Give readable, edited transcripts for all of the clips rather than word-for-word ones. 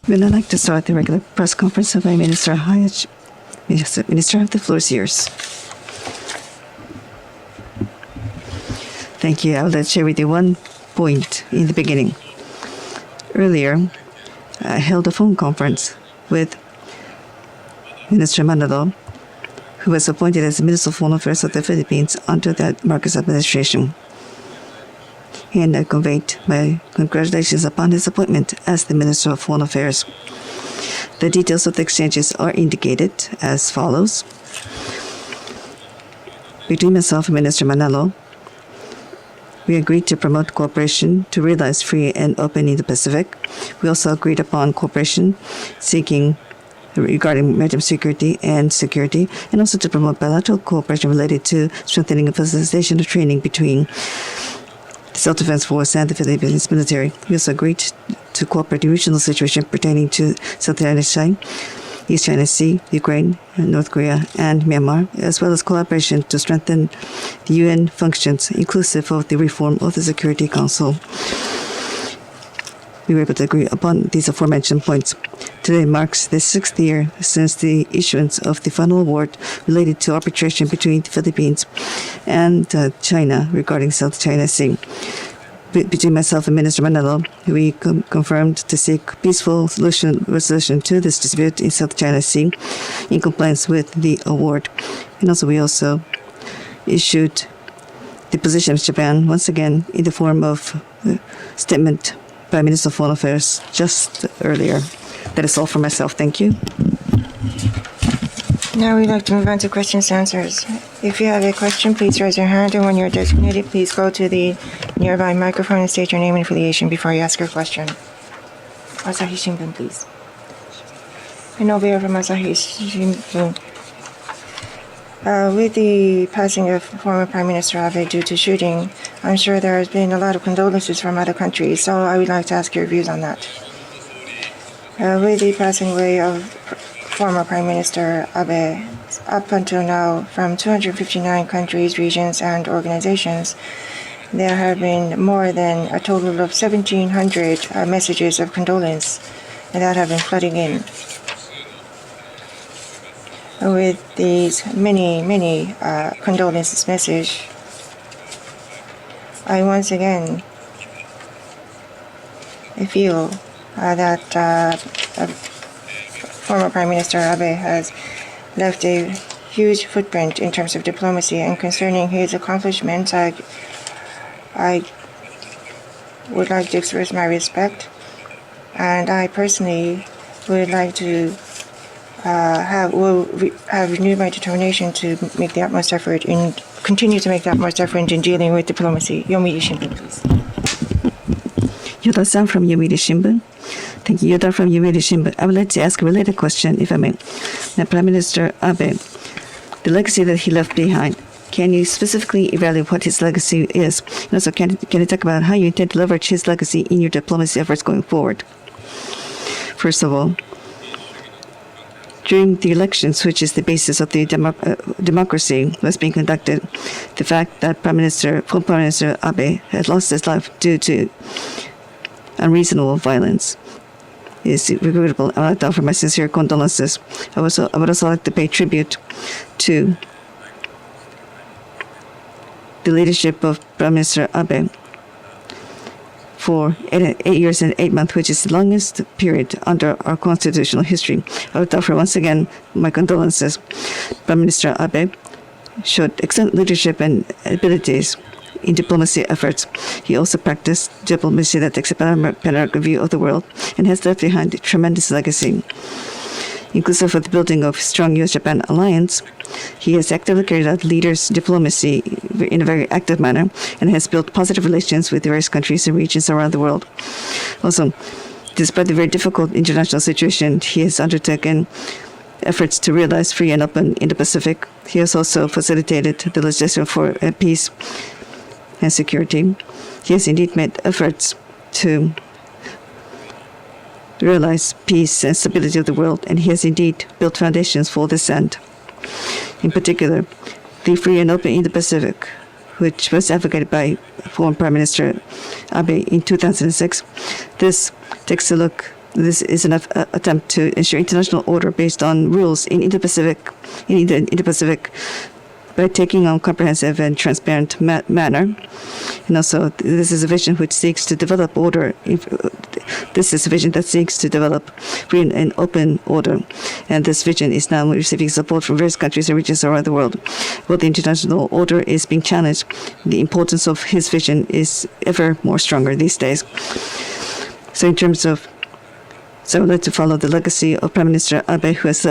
We'd now like to start the regular press conference of Minister Hayashi. Minister, the floor is yours. Thank you. I would like to share with you one point in the beginning. Earlier, I held a phone conference with Minister Manado, who was appointed as Minister of Foreign Affairs of the Philippines under the Marcos administration. And I conveyed my congratulations upon his appointment as the Minister of Foreign Affairs. The details of the exchanges are indicated as follows. Between myself and Minister Manalo, we agreed to promote cooperation to realize free and open Indo-Pacific. We also agreed upon cooperation regarding maritime security, and also to promote bilateral cooperation related to strengthening and facilitation of training between the Self-Defense Force and the Philippines military. We also agreed to cooperate in regional situations pertaining to South China Sea, East China Sea, Ukraine, North Korea, and Myanmar, as well as collaboration to strengthen the UN functions, inclusive of the reform of the Security Council. We were able to agree upon these aforementioned points. Today marks the 6th year since the issuance of the final award related to arbitration between the Philippines and China regarding South China Sea. Between myself and Minister Manalo, we confirmed to seek peaceful resolution to this dispute in South China Sea in compliance with the award. And also we also issued the position of Japan once again in the form of a statement by Minister of Foreign Affairs just earlier. That is all for myself. Thank you. Now we'd like to move on to questions and answers. If you have a question, please raise your hand, and when you're designated, please go to the nearby microphone and state your name and affiliation before you ask your question. Asahi Shimbun, please. Inoue from Asahi Shimbun. With the passing of former Prime Minister Abe due to shooting, I'm sure there has been a lot of condolences from other countries, so I would like to ask your views on that. With the passing away of former Prime Minister Abe, up until now, from 259 countries, regions, and organizations, there have been more than a total of 1,700 messages of condolence that have been flooding in. With these many condolences message, I once again feel that former Prime Minister Abe has left a huge footprint in terms of diplomacy, and concerning his accomplishments, I would like to express my respect, and I personally would like to have renewed my determination to make the utmost effort and continue to make the utmost effort in dealing with diplomacy. Yomiuri Shimbun, please. Yoda-san from Yomiuri Shimbun. Thank you, Yoda from Yomiuri Shimbun. I would like to ask a related question, if I may. Now, Prime Minister Abe, the legacy that he left behind, can you specifically evaluate what his legacy is? And also, can you talk about how you intend to leverage his legacy in your diplomacy efforts going forward? First of all, during the elections, which is the basis of the democracy was being conducted, the fact that former Prime Minister Abe had lost his life due to unreasonable violence is regrettable. I would like to offer my sincere condolences. I would also like to pay tribute to the leadership of Prime Minister Abe for 8 years and 8 months, which is the longest period under our constitutional history. I would offer once again my condolences. Prime Minister Abe showed excellent leadership and abilities in diplomacy efforts. He also practiced diplomacy that takes a panoramic view of the world and has left behind a tremendous legacy. Inclusive of the building of strong U.S.-Japan alliance, he has actively carried out leaders' diplomacy in a very active manner and has built positive relations with various countries and regions around the world. Also, despite the very difficult international situation, he has undertaken efforts to realize free and open Indo-Pacific. He has also facilitated the legislation for peace and security. He has indeed made efforts to realize peace and stability of the world, and he has indeed built foundations for this end. In particular, the free and open Indo-Pacific, which was advocated by former Prime Minister Abe in 2006. This takes a look This is an attempt to ensure international order based on rules in the Indo-Pacific by taking on comprehensive and transparent manner. And also, this is a vision which seeks to develop order. This is a vision that seeks to develop free and open order. And this vision is now receiving support from various countries and regions around the world. While the international order is being challenged, the importance of his vision is ever more stronger these days. So I would like to follow the legacy of Prime Minister Abe, who has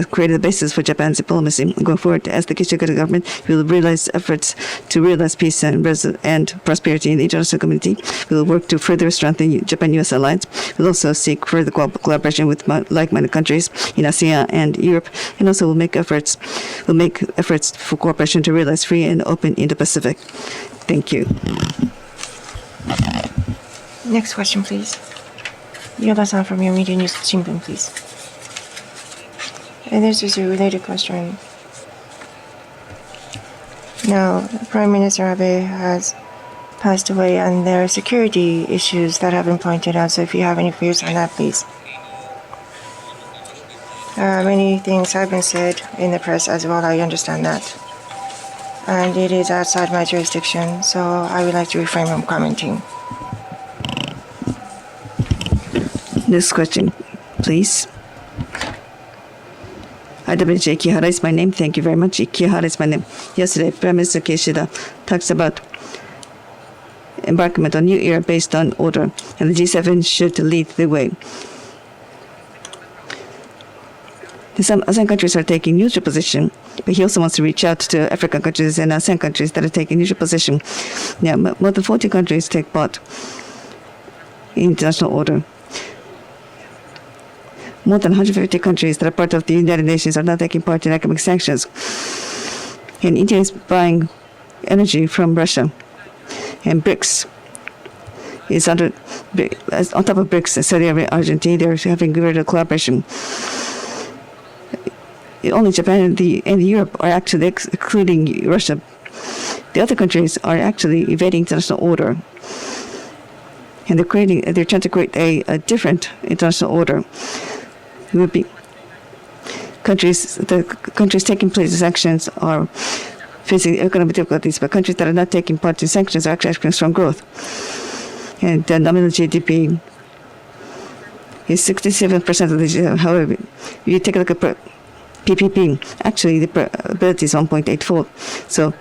created the basis for Japan's diplomacy. Going forward, as the Kishida government, we will realize efforts to realize peace and prosperity in the international community. We will work to further strengthen Japan-U.S. alliance. We will also seek further collaboration with like-minded countries in ASEAN and Europe, and also we'll make efforts for cooperation to realize free and open Indo-Pacific. Thank you. Next question, please. Yoda-san from Yomiuri News Shimbun, please. And this is a related question. Now, Prime Minister Abe has passed away, and there are security issues that have been pointed out. So if you have any views on that, please. Many things have been said in the press as well. I understand that. And it is outside my jurisdiction, so I would like to refrain from commenting. Next question, please. IWJ Ikihara is my name. Thank you very much. Ikihara is my name. Yesterday, Prime Minister Kishida talks about embarkment on new era based on order, and the G7 should lead the way. Some ASEAN countries are taking neutral position, but he also wants to reach out to African countries and ASEAN countries that are taking neutral position. Yeah, more than 40 countries take part in international order. More than 150 countries that are part of the United Nations are not taking part in economic sanctions. And India is buying energy from Russia. And BRICS is on top of BRICS, Saudi Arabia, Argentina, they're having greater collaboration. Only Japan and Europe are actually excluding Russia. The other countries are actually evading international order. And they're trying to create a different international order. Would be the countries taking place in sanctions are facing economic difficulties, but countries that are not taking part in sanctions are actually experiencing strong growth. And the nominal GDP is 67% of the GDP. However, if you take a look at PPP, actually the probability is 1.8-fold. So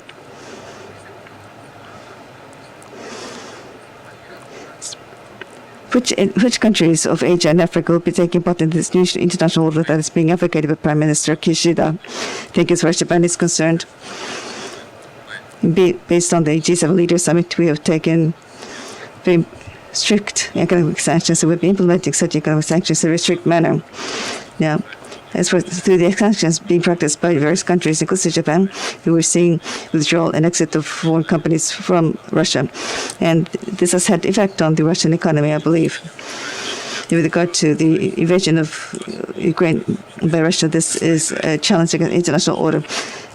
which countries of Asia and Africa will be taking part in this new international order that is being advocated by Prime Minister Kishida? I think as far as Japan is concerned, based on the G7 Leaders Summit, we have taken very strict economic sanctions, so we'll be implementing such economic sanctions in a very strict manner. Now, as for through the sanctions being practiced by various countries, including Japan, we were seeing withdrawal and exit of foreign companies from Russia. And this has had effect on the Russian economy, I believe. With regard to the invasion of Ukraine by Russia, this is a challenge against international order.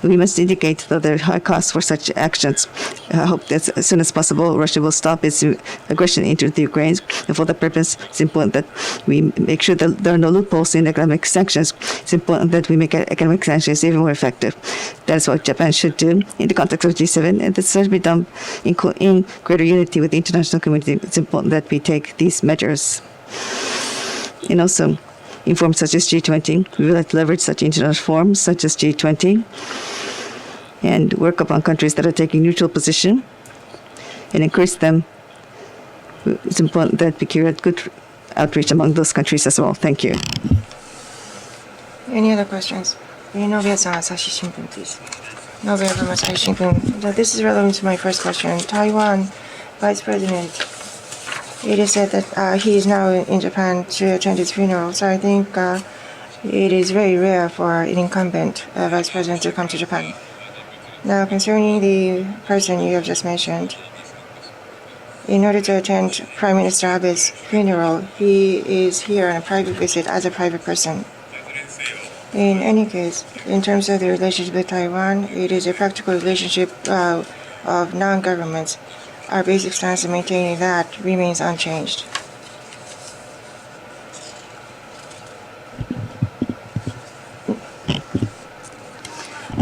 We must indicate that there are high costs for such actions. I hope that as soon as possible, Russia will stop its aggression into the Ukraine. And for that purpose, it's important that we make sure that there are no loopholes in economic sanctions. It's important that we make economic sanctions even more effective. That is what Japan should do in the context of G7, and this should be done in greater unity with the international community. It's important that we take these measures. And also, in forums such as G20, we would like to leverage such international forums such as G20 and work upon countries that are taking neutral position and encourage them. It's important that we carry out good outreach among those countries as well. Thank you. Any other questions? Nobia-san, Asahi Shimbun, please. Nobia from Asahi Shimbun. This is relevant to my first question. Taiwan Vice President, it is said that he is now in Japan to attend his funeral. So I think it is very rare for an incumbent vice president to come to Japan. Now, concerning the person you have just mentioned, in order to attend Prime Minister Abe's funeral, he is here on a private visit as a private person. In any case, in terms of the relationship with Taiwan, it is a practical relationship of non-governments. Our basic stance in maintaining that remains unchanged.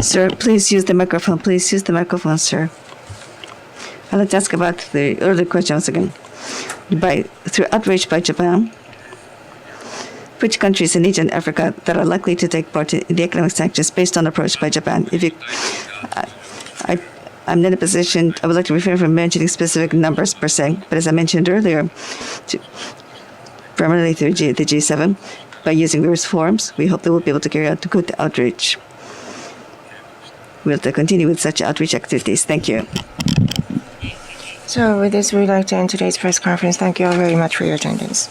Sir, please use the microphone. Please use the microphone, sir. I'd like to ask about the earlier question once again. Through outreach by Japan, which countries in Asia and Africa that are likely to take part in the economic sanctions based on approach by Japan? I'm not in a position, I would like to refrain from mentioning specific numbers per se, but as I mentioned earlier, primarily through the G7, by using various forums, we hope that we'll be able to carry out good outreach. We'll have to continue with such outreach activities. Thank you. So with this, we'd like to end today's press conference. Thank you all very much for your attendance.